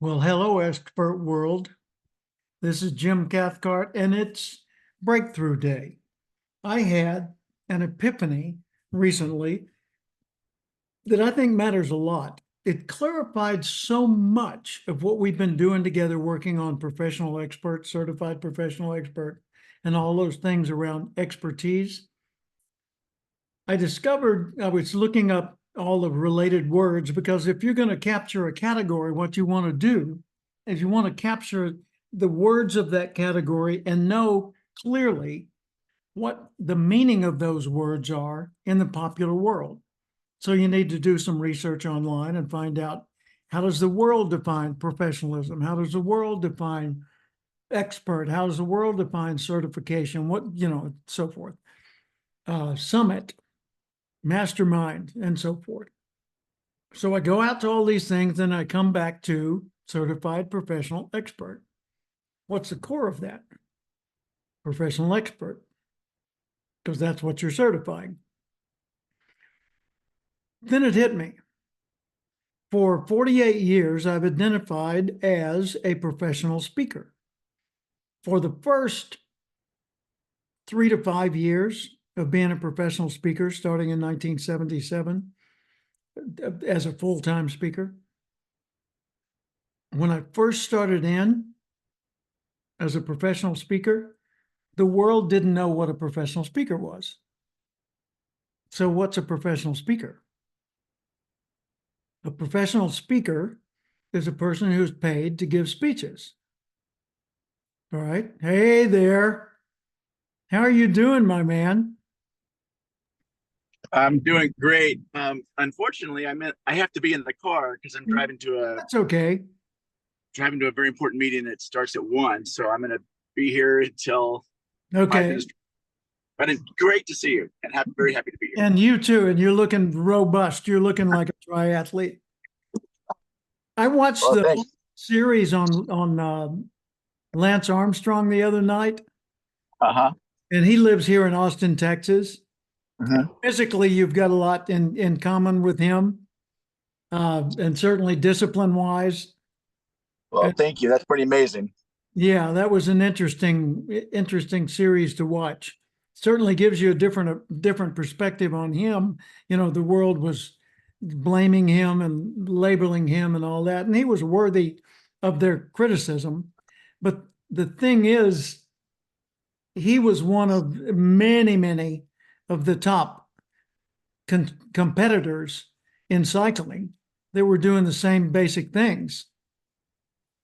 Well, hello, expert world. This is Jim Cathcart, and it's Breakthrough Day. I had an epiphany recently that I think matters a lot. It clarified so much of what we've been doing together, working on professional expert, certified professional expert, and all those things around expertise. I discovered I was looking up all the related words because if you're going to capture a category, what you want to do is you want to capture the words of that category and know clearly what the meaning of those words are in the popular world. So you need to do some research online and find out, how does the world define professionalism? How does the world define expert? How does the world define certification? What, so forth. Summit, mastermind, and so forth. So I go out to all these things, and I come back to certified professional expert. What's the core of that? Professional expert, because that's what you're certifying. Then it hit me. For 48 years, I've identified as a professional speaker. For the first 3 to 5 years of being a professional speaker, starting in 1977, as a full-time speaker. When I first started in as a professional speaker, the world didn't know what a professional speaker was. So what's a professional speaker? A professional speaker is a person who's paid to give speeches. All right. Hey there. How are you doing, my man? I'm doing great. Unfortunately, I have to be in the car because I'm That's okay. driving to a very important meeting that starts at 1. So I'm going to be here until 5 Okay. minutes. But it's great to see you, and very happy to be here. And you too. And you're looking robust. You're looking like a triathlete. I watched the Thanks. series on Lance Armstrong the other night, Uh-huh. and he lives here in Austin, Texas. Mhm. Physically, you've got a lot in common with him, and certainly discipline-wise. Well, thank you. That's pretty amazing. Yeah, that was an interesting series to watch. Certainly gives you a different perspective on him. The world was blaming him and labeling him and all that, and he was worthy of their criticism. But the thing is, he was one of many, many of the top competitors in cycling that were doing the same basic things.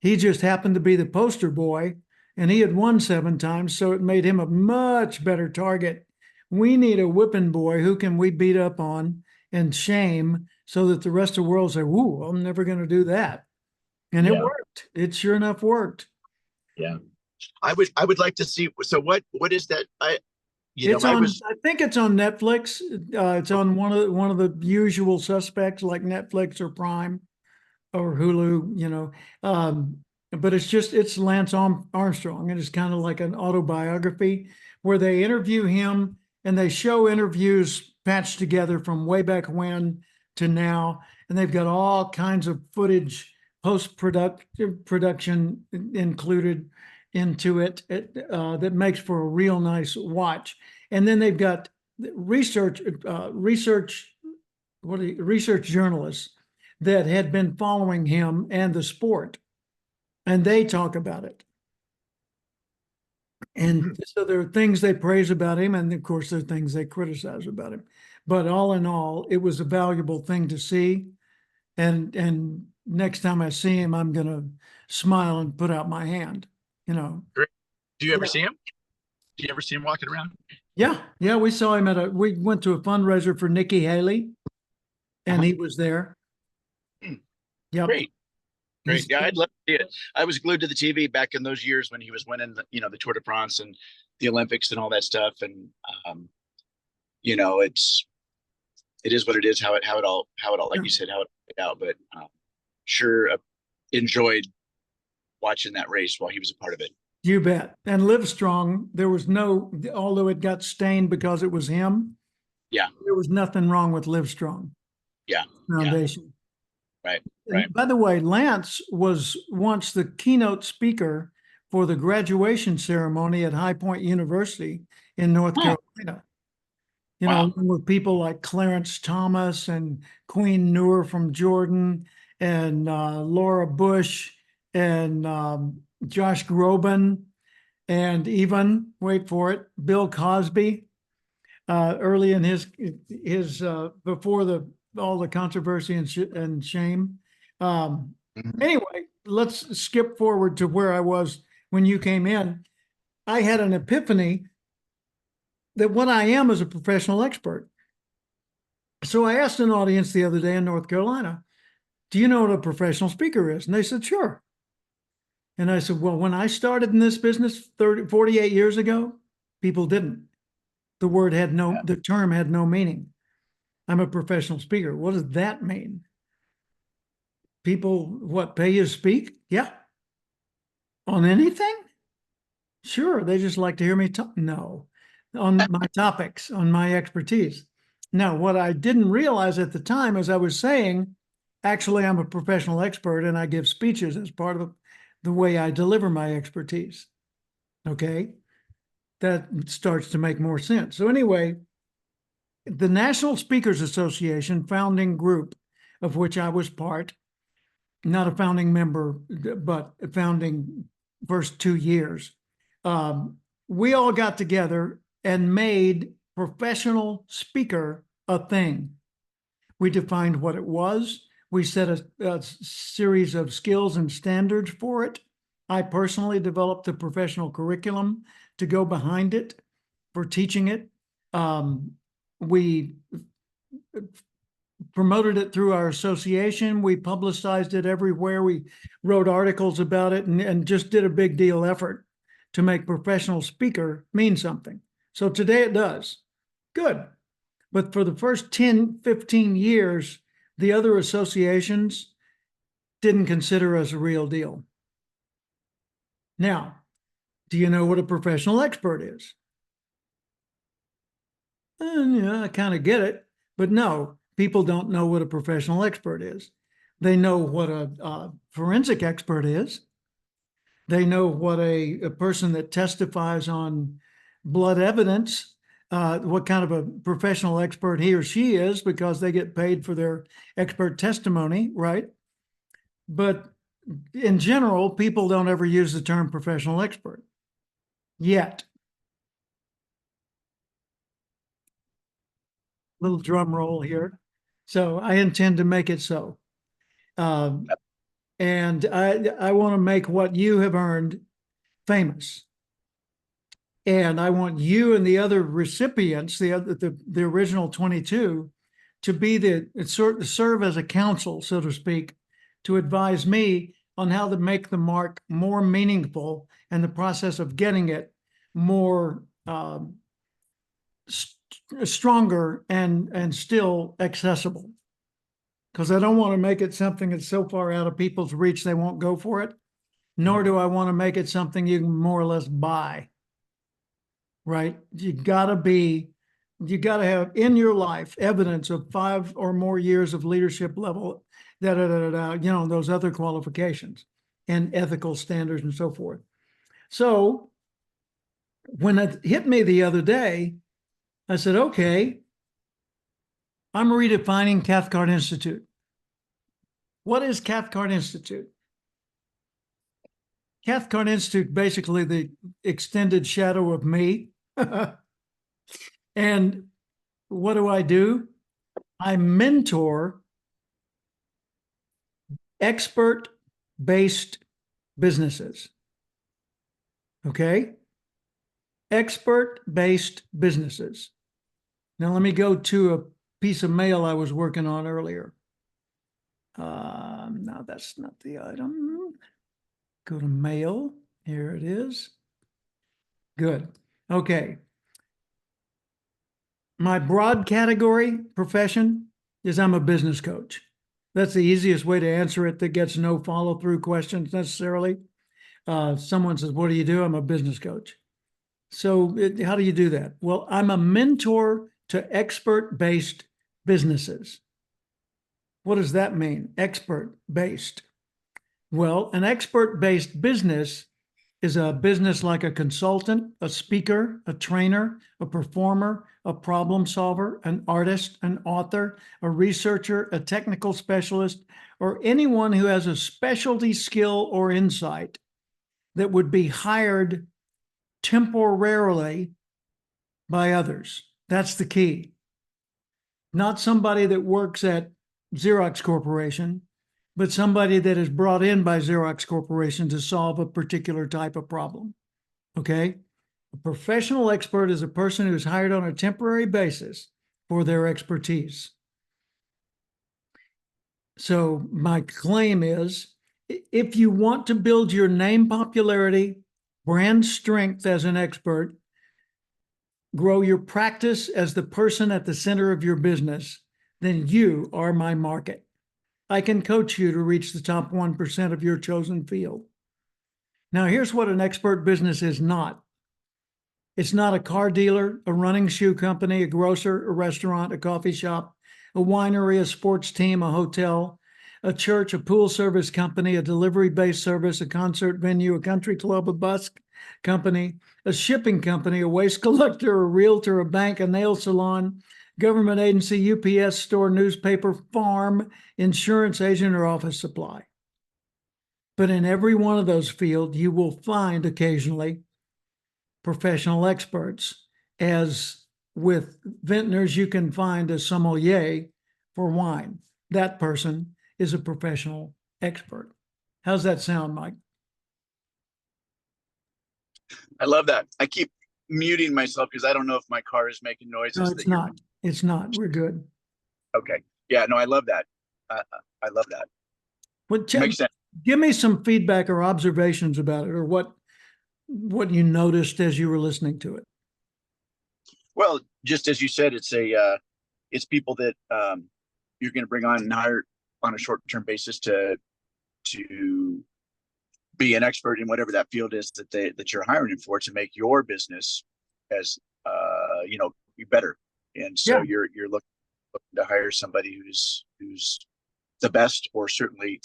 He just happened to be the poster boy, and he had won 7 times, so it made him a much better target. We need a whipping boy. Who can we beat up on and shame so that the rest of the world say, "Ooh, I'm never going to do that." And it worked. It sure enough worked. Yeah. I would like to see. So what is that? I think it's on Netflix. It's on one of the usual suspects like Netflix or Prime or Hulu, but it's Lance Armstrong, and it's kind of like an autobiography where they interview him and they show interviews patched together from way back when to now, and they've got all kinds of footage, production included into it, that makes for a real nice watch. And then they've got research journalists that had been following him and the sport, and they talk about it. And so there are things they praise about him, and of course there are things they criticize about him. But all in all, it was a valuable thing to see. And next time I see him, I'm gonna smile and put out my hand. Great. Do you ever see him? Do you ever see him walking around? Yeah, we saw him we went to a fundraiser for Nikki Haley, and he was there. Yep. Great. Yeah, I'd love to see it. I was glued to the TV back in those years when he was winning the Tour de France and the Olympics and all that stuff. And it is what it is. How it all like you said, how it played out. But sure enjoyed watching that race while he was a part of it. You bet. And Livestrong, although it got stained because it was him. Yeah, there was nothing wrong with Livestrong. Yeah. Foundation. Right. Right. And by the way, Lance was once the keynote speaker for the graduation ceremony at High Point University in North Huh. Carolina. You know, Wow. with people like Clarence Thomas and Queen Noor from Jordan and Laura Bush and Josh Groban and even, wait for it, Bill Cosby, early in his before the all the controversy and shame. Um, Mhm. anyway, let's skip forward to where I was when you came in. I had an epiphany that what I am is a professional expert. So I asked an audience the other day in North Carolina, do you know what a professional speaker is? And they said, sure. And I said, well, when I started in this business 48 years ago, people didn't. Yeah. The term had no meaning. I'm a professional speaker. What does that mean? People, what, pay you to speak? Yeah. On anything? Sure. They just like to hear me talk. No. On my topics, on my expertise. Now, what I didn't realize at the time, as I was saying, actually, I'm a professional expert and I give speeches as part of the way I deliver my expertise. Okay. That starts to make more sense. So, anyway, the National Speakers Association founding group, of which I was part, not a founding member, but founding first 2 years. We all got together and made professional speaker a thing. We defined what it was. We set a series of skills and standards for it. I personally developed a professional curriculum to go behind it for teaching it. We promoted it through our association. We publicized it everywhere. We wrote articles about it and just did a big deal effort to make professional speaker mean something. So today it does. Good. But for the first 10, 15 years, the other associations didn't consider us a real deal. Now, do you know what a professional expert is? Yeah, I kind of get it. But no, people don't know what a professional expert is. They know what a forensic expert is. They know what a person that testifies on blood evidence, what kind of a professional expert he or she is, because they get paid for their expert testimony, right? But in general, people don't ever use the term professional expert yet. Little drum roll here. So I intend to make it so. Um, and I want to make what you have earned famous. And I want you and the other recipients, the original 22, to be serve as a counsel, so to speak, to advise me on how to make the mark more meaningful and the process of getting it more stronger and still accessible. Because I don't want to make it something that's so far out of people's reach they won't go for it, nor do I want to make it something you can more or less buy. Right? You got to have in your life evidence of 5 or more years of leadership level, those other qualifications and ethical standards and so forth. So when it hit me the other day, I said, okay, I'm redefining Cathcart Institute. What is Cathcart Institute? Cathcart Institute, basically the extended shadow of me. And what do? I mentor expert-based businesses. Okay? Expert-based businesses. Now let me go to a piece of mail I was working on earlier. No, that's not the item. Go to mail. Here it is. Good. Okay. My broad category profession is I'm a business coach. That's the easiest way to answer it that gets no follow-through questions necessarily. Someone says, what do you do? I'm a business coach. So how do you do that? Well, I'm a mentor to expert-based businesses. What does that mean? Expert-based. Well, an expert-based business is a business like a consultant, a speaker, a trainer, a performer, a problem solver, an artist, an author, a researcher, a technical specialist, or anyone who has a specialty skill or insight that would be hired temporarily by others. That's the key. Not somebody that works at Xerox Corporation, but somebody that is brought in by Xerox Corporation to solve a particular type of problem. Okay? A professional expert is a person who is hired on a temporary basis for their expertise. So my claim is, if you want to build your name popularity, brand strength as an expert, grow your practice as the person at the center of your business, then you are my market. I can coach you to reach the top 1% of your chosen field. Now, here's what an expert business is not. It's not a car dealer, a running shoe company, a grocer, a restaurant, a coffee shop, a winery, a sports team, a hotel, a church, a pool service company, a delivery-based service, a concert venue, a country club, a bus company, a shipping company, a waste collector, a realtor, a bank, a nail salon, government agency, UPS store, newspaper, farm, insurance agent, or office supply. But in every one of those fields, you will find occasionally professional experts. As with vintners, you can find a sommelier for wine. That person is a professional expert. How's that sound, Mike? I love that. I keep muting myself because I don't know if my car is making noises. No, it's not. It's not. We're good. Okay. Yeah, no, I love that. I love that. Makes sense. Give me some feedback or observations about it, or what you noticed as you were listening to it. Well, just as you said, it's people that you're going to bring on and hire on a short-term basis to be an expert in whatever that field is that you're hiring him for, to make your business as be better. And so you're looking to hire somebody who's the best, or certainly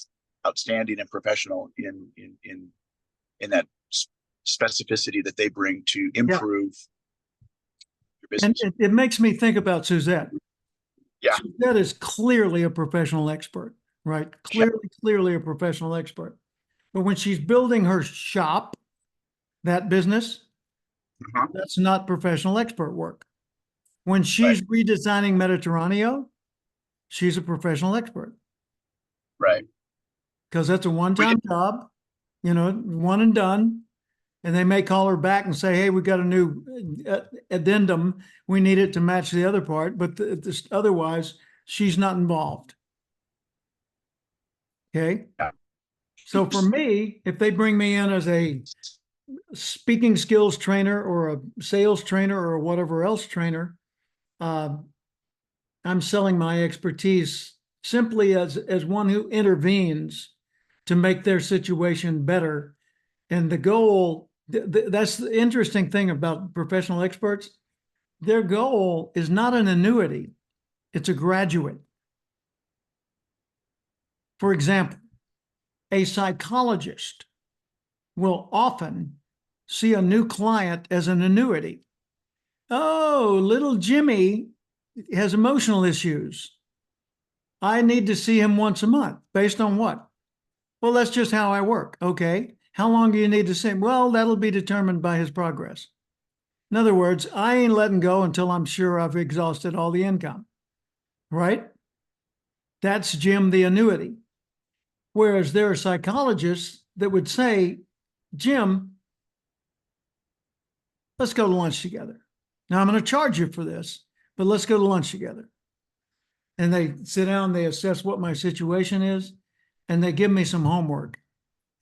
outstanding and professional in that specificity that they bring to improve your business. And it makes me think about Suzette. Yeah. Suzette is clearly a professional expert, right? Clearly a professional expert. But when she's building her shop, that business, that's not professional expert work. When she's redesigning Mediterraneo, she's a professional expert. Right. Because that's a one-time job, one and done. And they may call her back and say, hey, we got a new addendum. We need it to match the other part. But otherwise, she's not involved. Okay. Yeah. So for me, if they bring me in as a speaking skills trainer or a sales trainer or whatever else trainer, I'm selling my expertise simply as one who intervenes to make their situation better. And the goal, that's the interesting thing about professional experts. Their goal is not an annuity, it's a graduate. For example, a psychologist will often see a new client as an annuity. Oh, little Jimmy has emotional issues. I need to see him once a month. Based on what? Well, that's just how I work. Okay. How long do you need to see him? Well, that'll be determined by his progress. In other words, I ain't letting go until I'm sure I've exhausted all the income. Right? That's Jim the annuity. Whereas there are psychologists that would say, Jim, let's go to lunch together. Now, I'm going to charge you for this, but let's go to lunch together. And they sit down, they assess what my situation is, and they give me some homework.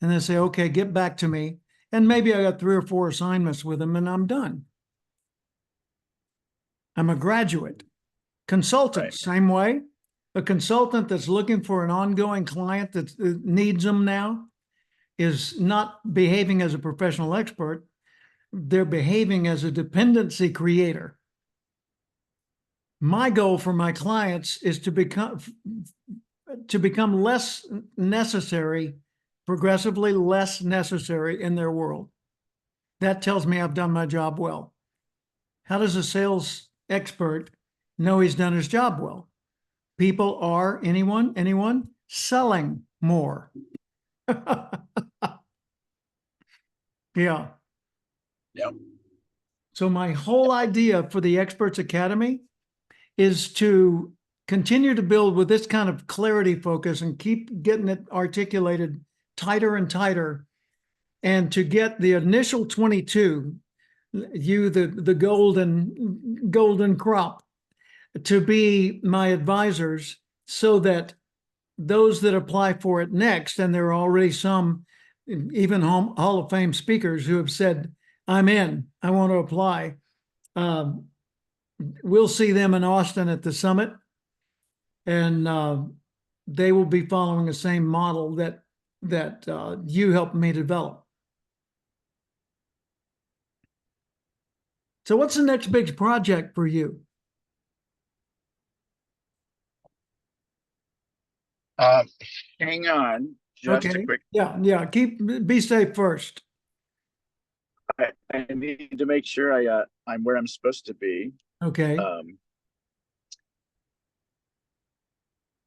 And they say, okay, get back to me. And maybe I got 3 or 4 assignments with them and I'm done. I'm a graduate. Consultant, same way. A consultant that's looking for an ongoing client that needs them now is not behaving as a professional expert. They're behaving as a dependency creator. My goal for my clients is to to become less necessary, progressively less necessary in their world. That tells me I've done my job well. How does a sales expert know he's done his job well? People are, anyone selling more. Yeah. Yeah. So my whole idea for the Experts Academy is to continue to build with this kind of clarity focus and keep getting it articulated tighter and tighter, and to get the initial 22, the golden crop, to be my advisors, so that those that apply for it next, and there are already some, even Hall of Fame speakers who have said, I'm in, I want to apply. We'll see them in Austin at the summit, and they will be following the same model that you helped me develop. So what's the next big project for you? Hang on just a Okay. quick. Yeah. Be safe first. I need to make sure I'm where I'm supposed to be. Okay.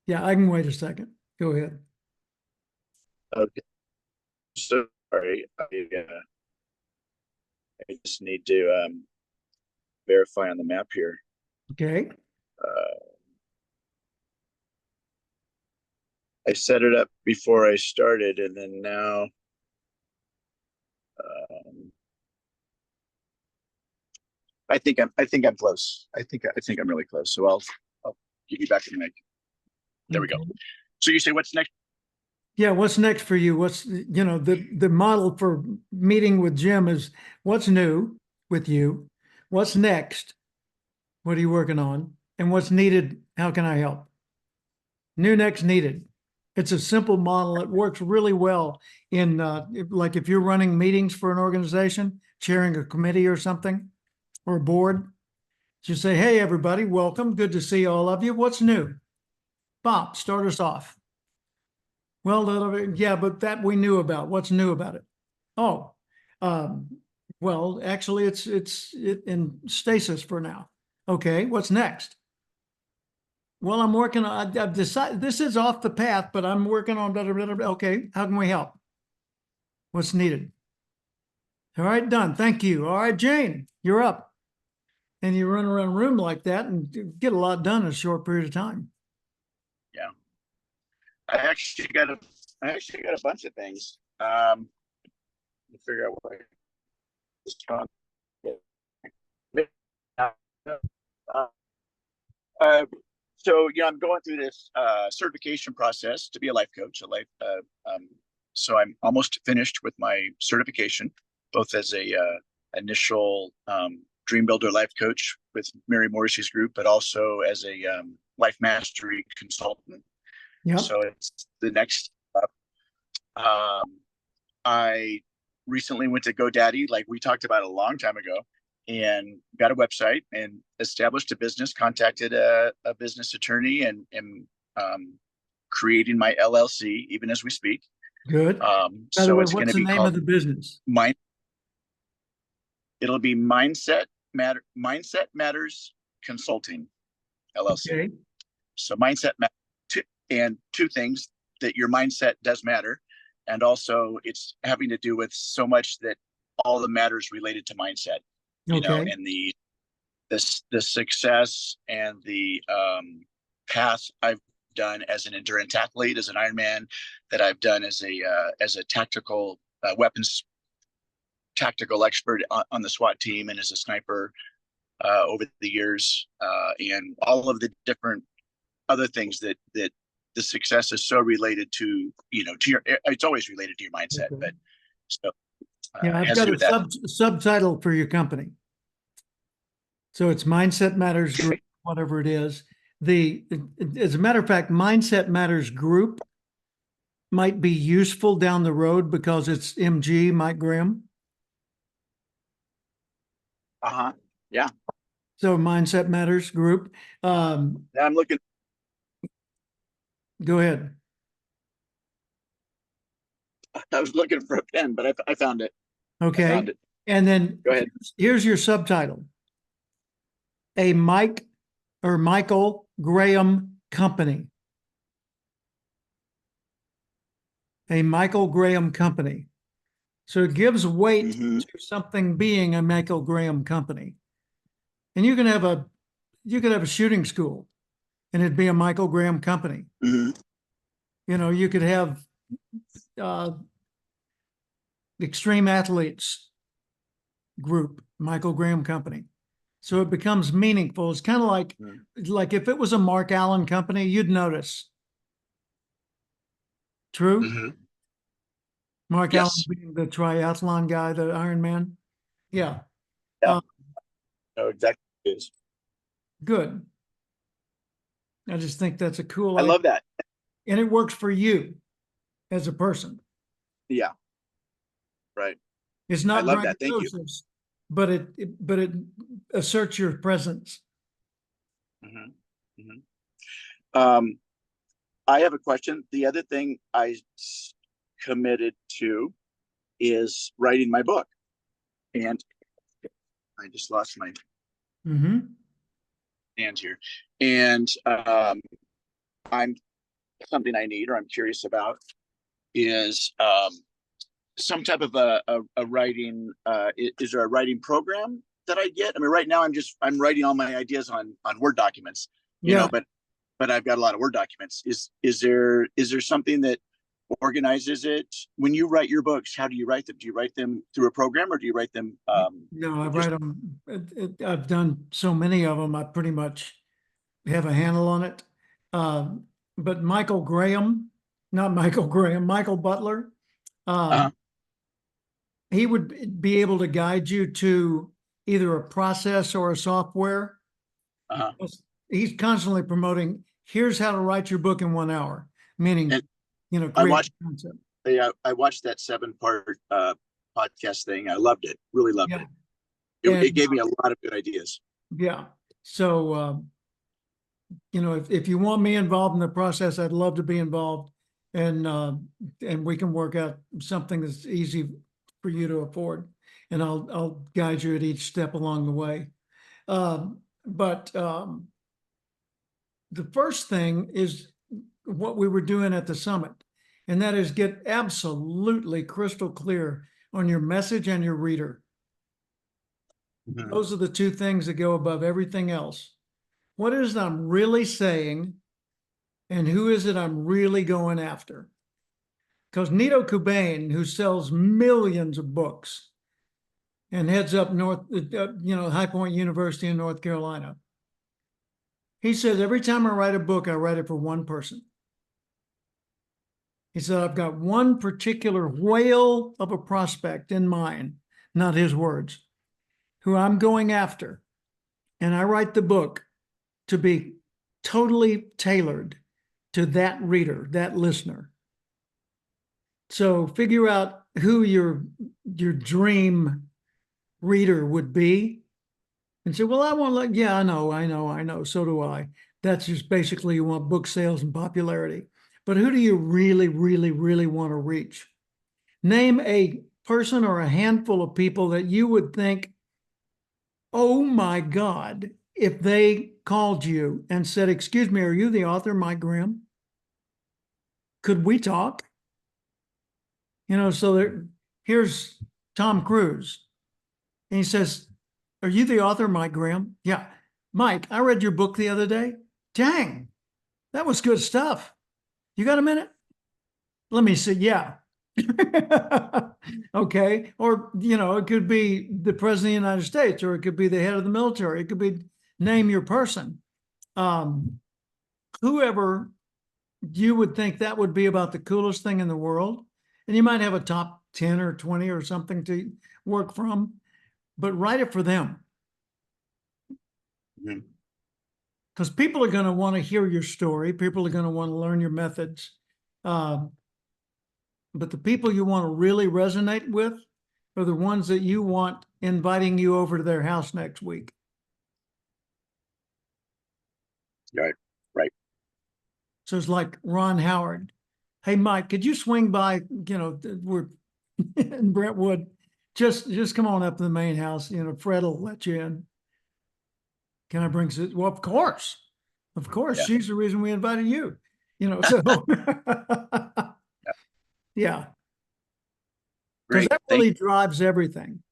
Yeah, I can wait a second. Go ahead. Okay. So sorry. I just need to verify on the map here. Okay. I set it up before I started, and then now I think I'm close. I think I'm really close. So I'll give you back in a minute. There we go. So you say what's next? Yeah, what's next for you? What's, the model for meeting with Jim is what's new with you? What's next? What are you working on? And what's needed? How can I help? New, next, needed. It's a simple model. It works really well in like if you're running meetings for an organization, chairing a committee or something, or a board. You say, hey, everybody, welcome. Good to see all of you. What's new? Bob, start us off. Well, yeah, but that we knew about. What's new about it? Oh, well, actually, it's in stasis for now. Okay, what's next? Well, I'm working on. I've decided this is off the path, but I'm working on. Blah, blah, blah, blah. Okay, how can we help? What's needed? All right, done. Thank you. All right, Jane, you're up. And you run around a room like that and get a lot done in a short period of time. Yeah, I actually got a bunch of things. To figure out what this talk. So I'm going through this certification process to be a life coach, so I'm almost finished with my certification, both as a initial Dream Builder life coach with Mary Morrissey's group, but also as a life mastery consultant. Yeah. So it's the next step. I recently went to GoDaddy, like we talked about a long time ago, and got a website and established a business, contacted a business attorney, and creating my LLC even as we speak. Good. By the So way, it's going what's to the be name called of the business? It'll be Mindset Matters Consulting LLC. Okay. So mindset and two things, that your mindset does matter, and also it's having to do with so much that all the matters related to mindset, Okay. and the success and the path I've done as an endurance athlete, as an Ironman, that I've done as a tactical weapons tactical expert on the SWAT team, and as a sniper over the years, and all of the different other things that the success is so related to, to your, it's always related to your mindset. Okay. But so Yeah, I've got a subtitle for your company. So it's Mindset Matters Group, whatever it is. As a matter of fact, Mindset Matters Group might be useful down the road because it's MG, Mike Grimm. Yeah. So Mindset Matters Group. I'm looking. Go ahead. I was looking for a pen, but I found it. I found Okay. it. And then Go ahead. here's your subtitle. A Michael Graham Company. A Michael Graham Company. So it gives weight Mm-hmm. to something being a Michael Graham Company. And you can have a shooting school and it'd be a Michael Graham Company. Mm-hmm. You could have extreme athletes group, Michael Graham Company. So it becomes meaningful. It's kind of like if it was a Mark Allen company, you'd notice. True? Mm-hmm. Mark Allen Yes. being the triathlon guy, the Iron Man. Yeah. Yeah. Uh, No, exactly. It is. good. I just think that's a cool I idea. love that. And it works for you as a person. Yeah. Right. It's I not love that. Thank you. braggadocious, but it asserts your presence. Mm-hmm. Mm-hmm. I have a question. The other thing committed to is writing my book, and I just lost my Mm-hmm. hand here. And I'm something I need or I'm curious about is some type of a writing. Is there a writing program that I get? I mean, right now I'm writing all my ideas on Word documents, Yeah. but I've got a lot of Word documents. Is there something that organizes it? When you write your books, how do you write them? Do you write them through a program or do you write them No, I just write them. I've done so many of them. I pretty much have a handle on it. But Michael Graham, not Michael Graham, Michael Butler, uh-huh, he would be able to guide you to either a process or a software. uh-huh. He's constantly promoting, here's how to write your book in 1 hour, meaning, And I create watched a concept. I watched that 7-part podcast thing. I loved it. Really loved Yeah. it. It And gave me a lot of good ideas. yeah. So, if you want me involved in the process, I'd love to be involved, and we can work out something that's easy for you to afford, and I'll guide you at each step along the way. But the first thing is what we were doing at the summit, and that is get absolutely crystal clear on your message and your reader. Mm-hmm. Those are the two things that go above everything else. What is it I'm really saying, and who is it I'm really going after? Because Nito Cobain, who sells millions of books and heads up High Point University in North Carolina, he says every time I write a book, I write it for one person. He said, I've got one particular whale of a prospect in mind, not his words, who I'm going after. And I write the book to be totally tailored to that reader, that listener. So figure out who your dream reader would be and say, well, I want, like, yeah, I know. So do I. That's just basically, you want book sales and popularity. But who do you really, really, really want to reach? Name a person or a handful of people that you would think, oh my God, if they called you and said, excuse me, are you the author, Mike Graham? Could we talk? Here's Tom Cruise. And he says, are you the author, Mike Graham? Yeah. Mike, I read your book the other day. Dang, that was good stuff. You got a minute? Let me see. Yeah. Okay. Or, it could be the president of the United States, or it could be the head of the military. It could be, name your person. Whoever you would think that would be about the coolest thing in the world. And you might have a top 10 or 20 or something to work from, but write it for them. Mm-hmm. Because people are going to want to hear your story. People are going to want to learn your methods. But the people you want to really resonate with are the ones that you want inviting you over to their house next week. Right. Right. So it's like Ron Howard. hey, Mike, could you swing by, we're in Brentwood, just come on up to the main house, Fred will let you in. Can I bring it? Well, of course, Yeah. she's the reason we invited you, so yeah, because Great. that Thank really you. drives everything.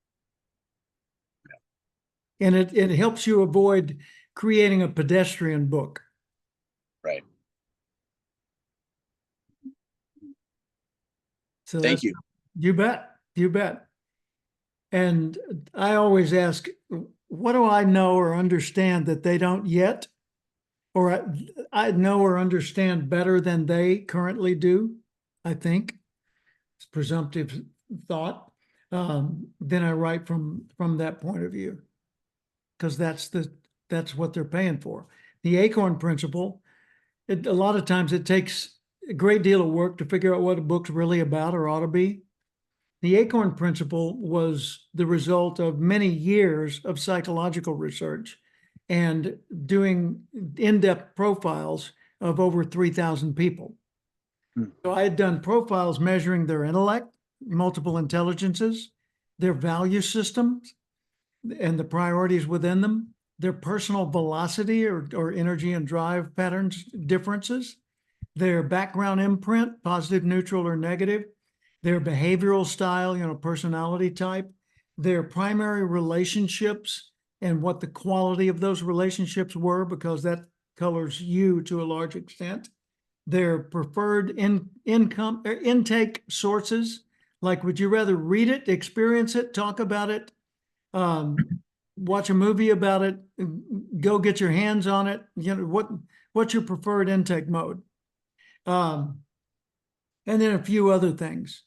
And it helps you avoid creating a pedestrian book. Right. So Thank that's, you. you bet, you bet. And I always ask, what do I know or understand that they don't yet? Or I know or understand better than they currently do, I think. It's presumptive thought. Then I write from that point of view, because that's what they're paying for. The Acorn Principle, a lot of times it takes a great deal of work to figure out what a book's really about or ought to be. The Acorn Principle was the result of many years of psychological research and doing in-depth profiles of over 3,000 people. So I had done profiles measuring their intellect, multiple intelligences, their value systems, and the priorities within them, their personal velocity or energy and drive patterns differences, their background imprint, positive, neutral, or negative, their behavioral style, personality type, their primary relationships, and what the quality of those relationships were, because that colors you to a large extent, their preferred income intake sources, like would you rather read it, experience it, talk about it, watch a movie about it, go get your hands on it, what's your preferred intake mode? And then a few other things.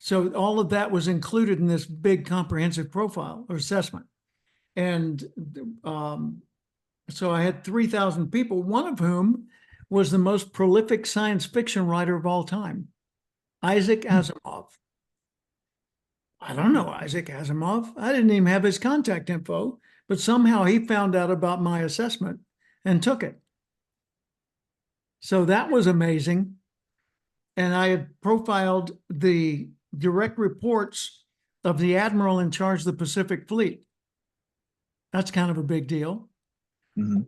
So all of that was included in this big comprehensive profile or assessment. And so I had 3,000 people, one of whom was the most prolific science fiction writer of all time, Isaac Asimov. I don't know Isaac Asimov. I didn't even have his contact info, but somehow he found out about my assessment and took it. So that was amazing. And I had profiled the direct reports of the admiral in charge of the Pacific Fleet. That's kind of a big deal. Mm-hmm.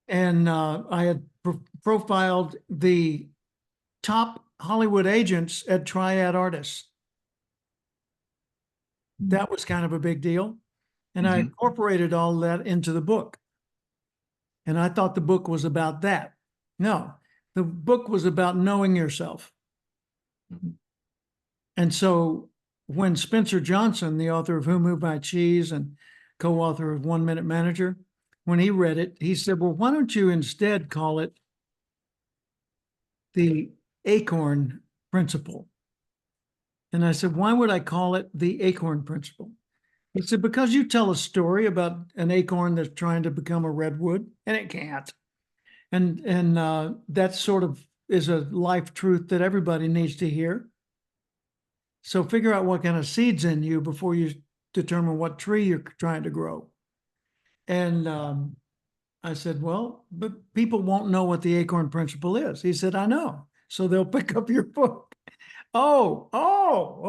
And I had profiled the top Hollywood agents at Triad Artists. That was kind of a big deal. And I incorporated all that into the book. And I thought the book was about that. No, the book was about knowing yourself. And so when Spencer Johnson, the author of Who Moved My Cheese and co-author of 1 Minute Manager, when he read it, he said, well, why don't you instead call it the Acorn Principle? And I said, why would I call it the Acorn Principle? He said, because you tell a story about an acorn that's trying to become a redwood, and it can't. And that sort of is a life truth that everybody needs to hear. So figure out what kind of seed's in you before you determine what tree you're trying to grow. And I said, well, but people won't know what the Acorn Principle is. He said, I know. So they'll pick up your book. Oh,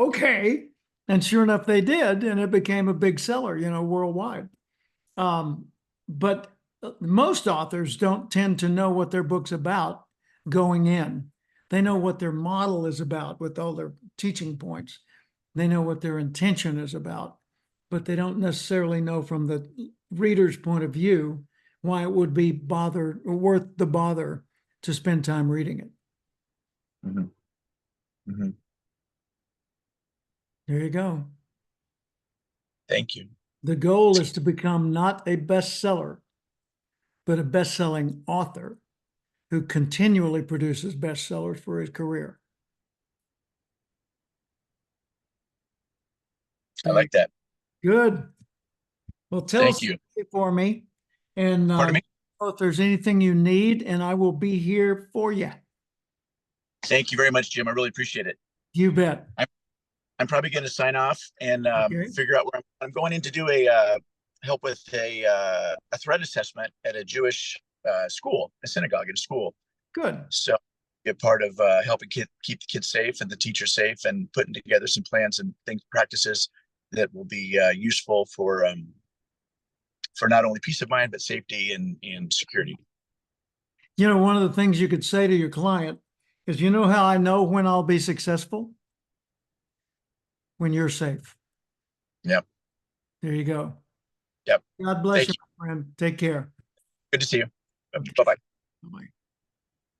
okay. And sure enough, they did. And it became a big seller, worldwide. But most authors don't tend to know what their book's about going in. They know what their model is about with all their teaching points. They know what their intention is about, but they don't necessarily know from the reader's point of view why it would be worth the bother to spend time reading it. There you go. Thank you. The goal is to become not a bestseller, but a best-selling author who continually produces bestsellers for his career. I like that. Good. Well, tell Thank us you. for me, and Pardon me? if there's anything you need, and I will be here for you. Thank you very much, Jim. I really appreciate it. You bet. I'm probably going to sign off and Okay. figure out where I'm going in to do help with a threat assessment at a Jewish school, a synagogue in a school. Good. So be a part of helping keep the kids safe and the teachers safe, and putting together some plans and practices that will be useful for not only peace of mind, but safety and security. You know, one of the things you could say to your client is, you know how I know when I'll be successful? When you're safe. Yep. There you go. Yep. God bless Thank you, my friend. Take care. Good to see you. Bye-bye. Bye-bye.